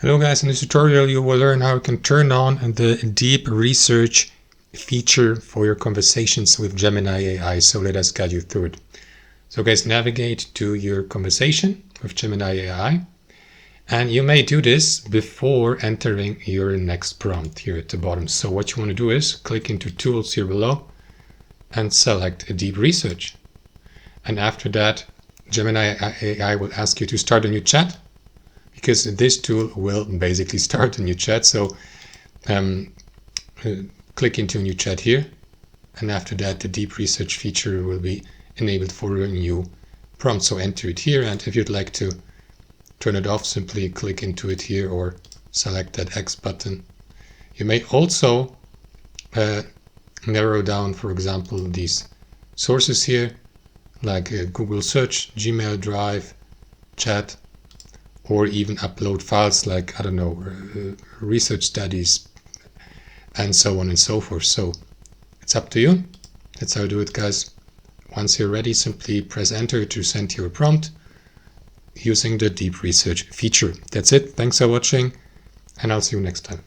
Hello guys, in this tutorial you will learn how you can turn on the deep research feature for your conversations with Gemini AI. So let us guide you through it. So guys, navigate to your conversation with Gemini AI. And you may do this before entering your next prompt here at the bottom. So what you want to do is click into Tools here below and select Deep Research. And after that, Gemini AI will ask you to start a new chat, because this tool will basically start a new chat. So click into a new chat here. And after that, the deep research feature will be enabled for a new prompt. So enter it here. And if you'd like to turn it off, simply click into it here or select that X button. You may also narrow down, for example, these sources here, like Google Search, Gmail, Drive, Chat, or even upload files like, I don't know, research studies, and so on and so forth. So it's up to you. That's how I do it, guys. Once you're ready, simply press enter to send your prompt using the deep research feature. That's it. Thanks for watching, and I'll see you next time.